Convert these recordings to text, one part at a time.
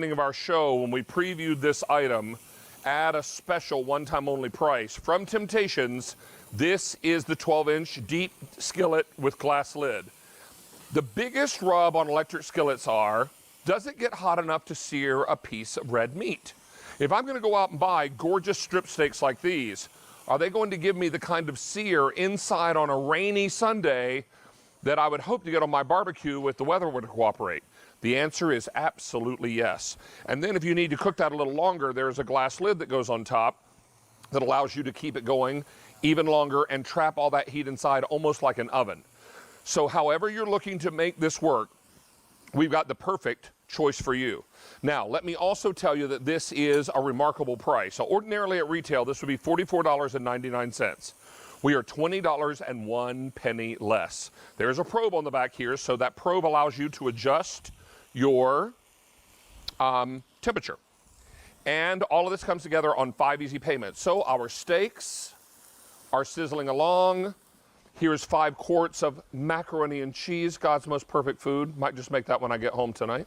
Of our show, when we previewed this item at a special one-time only price from Temp-tations, this is the 12-inch deep skillet with glass lid. The biggest rub on electric skillets are, does it get hot enough to sear a piece of red meat? If I'm going to go out and buy gorgeous strip steaks like these, are they going to give me the kind of sear inside on a rainy Sunday that I would hope to get on my barbecue if the weather would cooperate? The answer is absolutely yes. And then if you need to cook that a little longer, there's a glass lid that goes on top that allows you to keep it going even longer and trap all that heat inside almost like an oven. So however you're looking to make this work, we've got the perfect choice for you. Now, let me also tell you that this is a remarkable price. So ordinarily at retail, this would be $44.99. We are $20.01 less. There's a probe on the back here, so that probe allows you to adjust your temperature. And all of this comes together on 5 easy payments. So our steaks are sizzling along. Here's 5 quarts of macaroni and cheese, God's most perfect food. Might just make that when I get home tonight.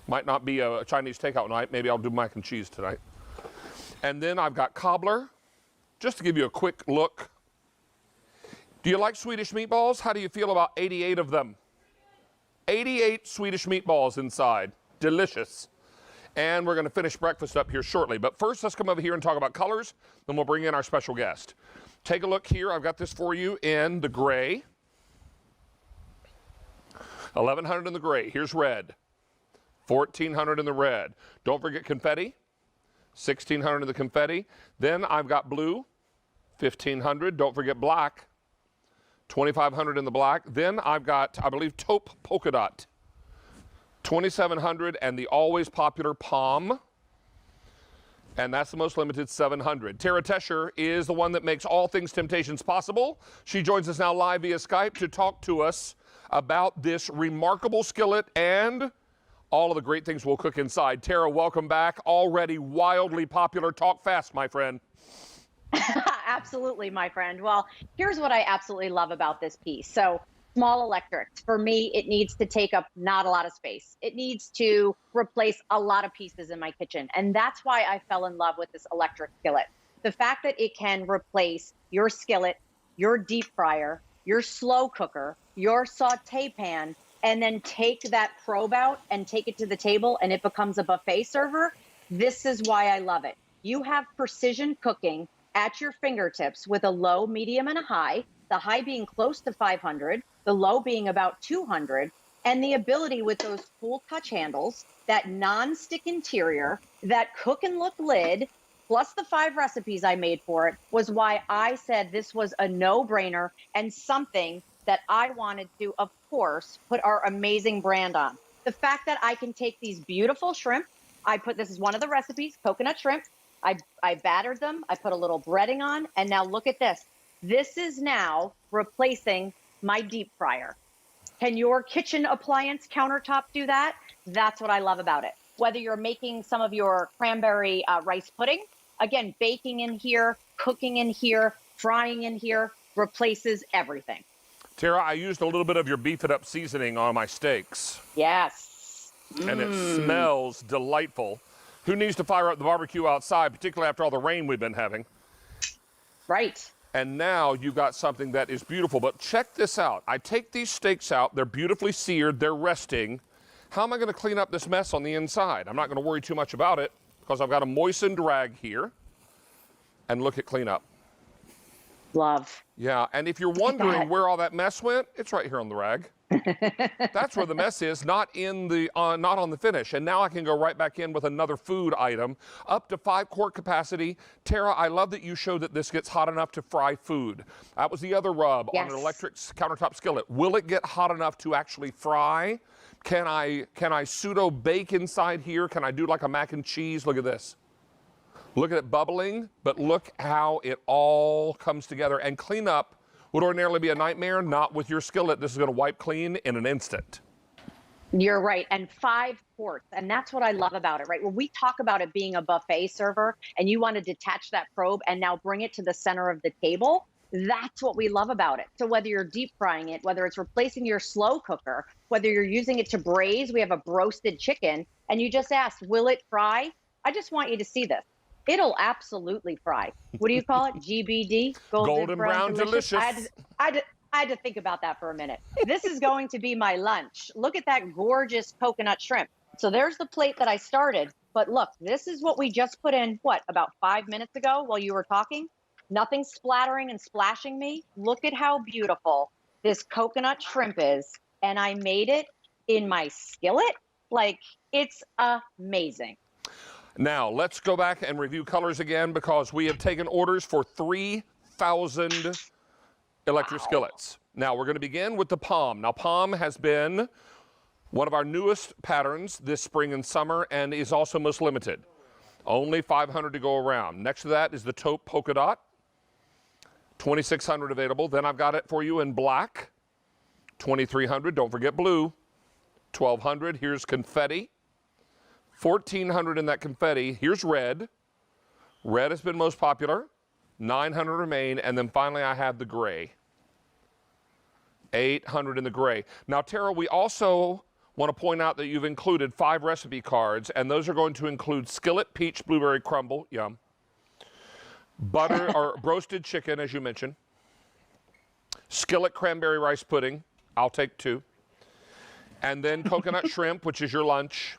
Might not be a Chinese takeout night. Maybe I'll do mac and cheese tonight. And then I've got cobbler, just to give you a quick look. Do you like Swedish meatballs? How do you feel about 88 of them? 88 Swedish meatballs inside. Delicious. And we're going to finish breakfast up here shortly. But first, let's come over here and talk about colors. Then we'll bring in our special guest. Take a look here. I've got this for you in the gray. 1100 in the gray. Here's red. 1400 in the red. Don't forget confetti. 1600 in the confetti. Then I've got blue. 1500. Don't forget black. 2500 in the black. Then I've got, I believe, taupe polka dot. 2700 and the always popular palm. And that's the most limited, 700. Tara Tescher is the one that makes all things Temp-tations possible. She joins us now live via Skype to talk to us about this remarkable skillet and all of the great things we'll cook inside. Tara, welcome back. Already wildly popular. Talk fast, my friend. Absolutely, my friend. Well, here's what I absolutely love about this piece. So small electrics, for me, it needs to take up not a lot of space. It needs to replace a lot of pieces in my kitchen. And that's why I fell in love with this electric skillet. The fact that it can replace your skillet, your deep fryer, your slow cooker, your saute pan, and then take that probe out and take it to the table and it becomes a buffet server. This is why I love it. You have precision cooking at your fingertips with a low, medium, and a high, the high being close to 500, the low being about 200, and the ability with those cool touch handles, that non-stick interior, that cook and look lid, plus the 5 recipes I made for it, was why I said this was a no-brainer and something that I wanted to, of course, put our amazing brand on. The fact that I can take these beautiful shrimp, this is one of the recipes, coconut shrimp, I battered them, I put a little breading on, and now look at this. This is now replacing my deep fryer. Can your kitchen appliance countertop do that? That's what I love about it. Whether you're making some of your cranberry rice pudding, again, baking in here, cooking in here, frying in here, replaces everything. Tara, I used a little bit of your Beef It Up seasoning on my steaks. Yes. And it smells delightful. Who needs to fire up the barbecue outside, particularly after all the rain we've been having? Right. And now you've got something that is beautiful. But check this out. I take these steaks out. They're beautifully seared. They're resting. How am I going to clean up this mess on the inside? I'm not going to worry too much about it because I've got a moistened rag here. And look at cleanup. Love. Yeah, and if you're wondering where all that mess went, it's right here on the rag. That's where the mess is, not on the finish. And now I can go right back in with another food item, up to 5 quart capacity. Tara, I love that you showed that this gets hot enough to fry food. That was the other rub on an electric countertop skillet. Will it get hot enough to actually fry? Can I pseudo bake inside here? Can I do like a mac and cheese? Look at this. Look at it bubbling, but look how it all comes together. And cleanup would ordinarily be a nightmare, not with your skillet. This is going to wipe clean in an instant. You're right. And 5 quarts. And that's what I love about it, right? When we talk about it being a buffet server and you want to detach that probe and now bring it to the center of the table, That's what we love about it. So whether you're deep frying it, whether it's replacing your slow cooker, whether you're using it to braise, we have a broasted chicken, and you just asked, will it fry? I just want you to see this. It'll absolutely fry. What do you call it? GBD? Golden brown delicious. I had to think about that for a minute. This is going to be my lunch. Look at that gorgeous coconut shrimp. So there's the plate that I started. But look, this is what we just put in, what, about 5 minutes ago while you were talking? Nothing splattering and splashing me. Look at how beautiful this coconut shrimp is. And I made it in my skillet. Like, it's amazing. Now, let's go back and review colors again, because we have taken orders for 3,000 electric skillets. Now, we're going to begin with the Palm. Now, Palm has been one of our newest patterns this spring and summer, and is also most limited. Only 500 to go around. Next to that is the Taupe Polka Dot. 2,600 available. Then I've got it for you in black. 2,300. Don't forget blue. 1,200. Here's confetti. 1,400 in that confetti. Here's red. Red has been most popular. 900 remain. And then finally I have the gray. 800 in the gray. Now, Tara, we also want to point out that you've included 5 recipe cards, and those are going to include skillet peach blueberry crumble, yum, butter or roasted chicken, as you mentioned, skillet cranberry rice pudding, I'll take 2, and then coconut shrimp, which is your lunch,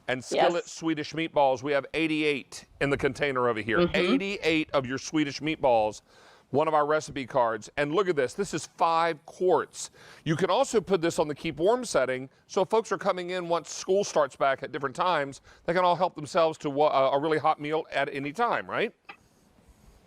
and skillet Swedish meatballs. We have 88 in the container over here. 88 of your Swedish meatballs. One of our recipe cards. And look at this. This is 5 quarts. You can also put this on the keep warm setting, so if folks are coming in once school starts back at different times, they can all help themselves to a really hot meal at any time, right?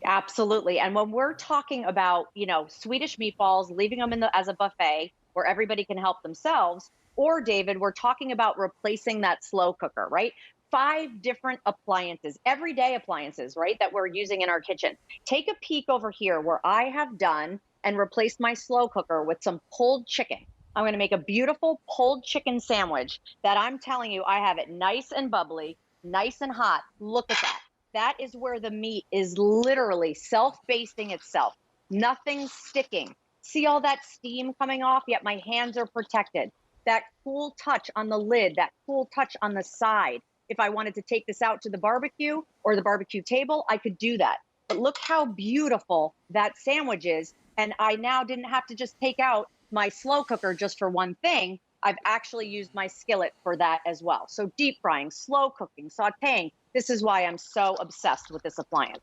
Absolutely. And when we're talking about, Swedish meatballs, leaving them as a buffet where everybody can help themselves, or David, we're talking about replacing that slow cooker, right? 5 different appliances, everyday appliances, right, that we're using in our kitchen. Take a peek over here where I have done and replaced my slow cooker with some pulled chicken. I'm going to make a beautiful pulled chicken sandwich that I'm telling you, I have it nice and bubbly, nice and hot. Look at that. That is where the meat is literally self-basting itself. Nothing sticking. See all that steam coming off? Yet my hands are protected. That cool touch on the lid, that cool touch on the side. If I wanted to take this out to the barbecue or the barbecue table, I could do that. But look how beautiful that sandwich is. And I now didn't have to just take out my slow cooker just for one thing. I've actually used my skillet for that as well. So deep frying, slow cooking, sauteing. This is why I'm so obsessed with this appliance.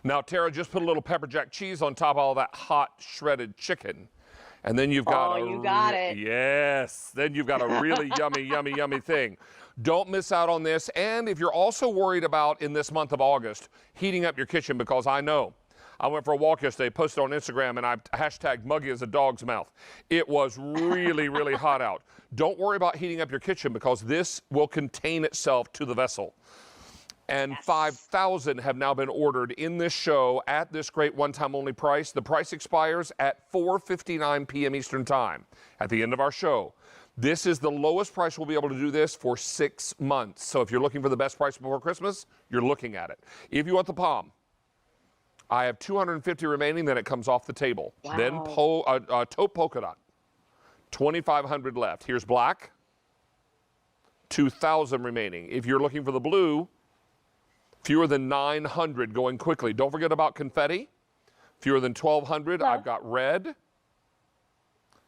Now, Tara, just put a little pepper jack cheese on top of all that hot shredded chicken. And then you've got you got it. Yes. Then you've got a really yummy, yummy, yummy thing. Don't miss out on this. And if you're also worried about, in this month of August, heating up your kitchen, because I know. I went for a walk yesterday, posted on Instagram, and I hashtagged muggy as a dog's mouth. It was really, really hot out. Don't worry about heating up your kitchen, because this will contain itself to the vessel. And 5,000 have now been ordered in this show at this great one-time only price. The price expires at 4:59 p.m. Eastern Time at the end of our show. This is the lowest price we'll be able to do this for 6 months. So if you're looking for the best price before Christmas, you're looking at it. If you want the Palm, I have 250 remaining, then it comes off the table. Wow. Then Taupe Polka Dot, 2,500 left. Here's black, 2,000 remaining. If you're looking for the blue, fewer than 900 going quickly. Don't forget about confetti. Fewer than 1,200. I've got red.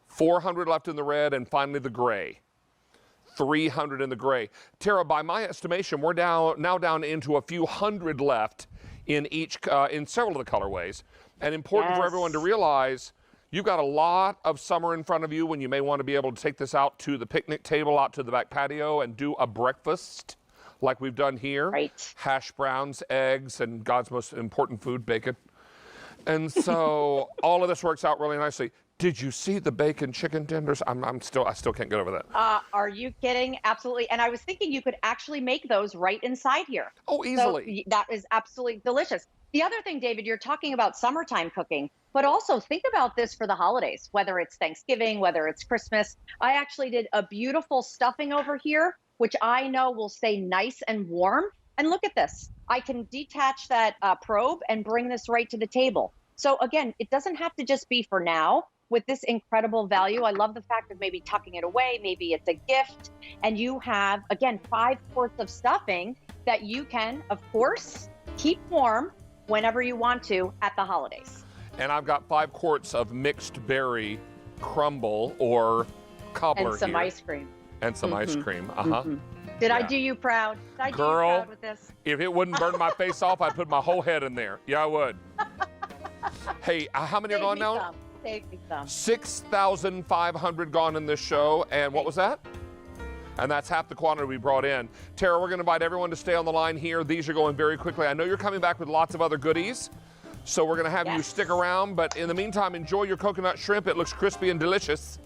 400 left in the red, and finally the gray. 300 in the gray. Tara, by my estimation, we're now down into a few hundred left in in several of the colorways. And important for everyone to realize, you've got a lot of summer in front of you when you may want to be able to take this out to the picnic table, out to the back patio, and do a breakfast like we've done here. Right. Hash browns, eggs, and God's most important food, bacon. And so all of this works out really nicely. Did you see the bacon chicken tenders? I still can't get over that. Are you kidding? Absolutely. And I was thinking you could actually make those right inside here. Oh, easily. So that is absolutely delicious. The other thing, David, you're talking about summertime cooking, but also think about this for the holidays, whether it's Thanksgiving, whether it's Christmas. I actually did a beautiful stuffing over here, which I know will stay nice and warm. And look at this. I can detach that probe and bring this right to the table. So again, it doesn't have to just be for now. With this incredible value, I love the fact of maybe tucking it away, maybe it's a gift, and you have, again, 5 quarts of stuffing that you can, of course, keep warm whenever you want to at the holidays. And I've got 5 quarts of mixed berry crumble or cobbler And some here. ice cream. And some ice cream. Did I Yeah. do you proud? Did I do you Girl, proud with this? if it wouldn't burn my face off, I'd put my whole head in there. Yeah, I would. Hey, how many are gone now? Save me some. 6,500 gone in this show. And what was that? And that's half the quantity we brought in. Tara, we're going to invite everyone to stay on the line here. These are going very quickly. I know you're coming back with lots of other goodies, so we're going to have you stick around. But in the meantime, enjoy your coconut shrimp. It looks crispy and delicious.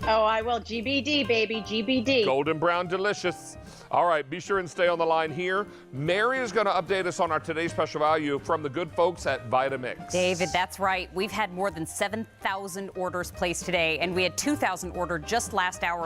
Oh, I will. GBD, baby. GBD. Golden brown delicious. All right, be sure and stay on the line here. Mary is going to update us on our today's special value from the good folks at Vitamix. David, that's right. We've had more than 7,000 orders placed today, and we had 2,000 ordered just last hour.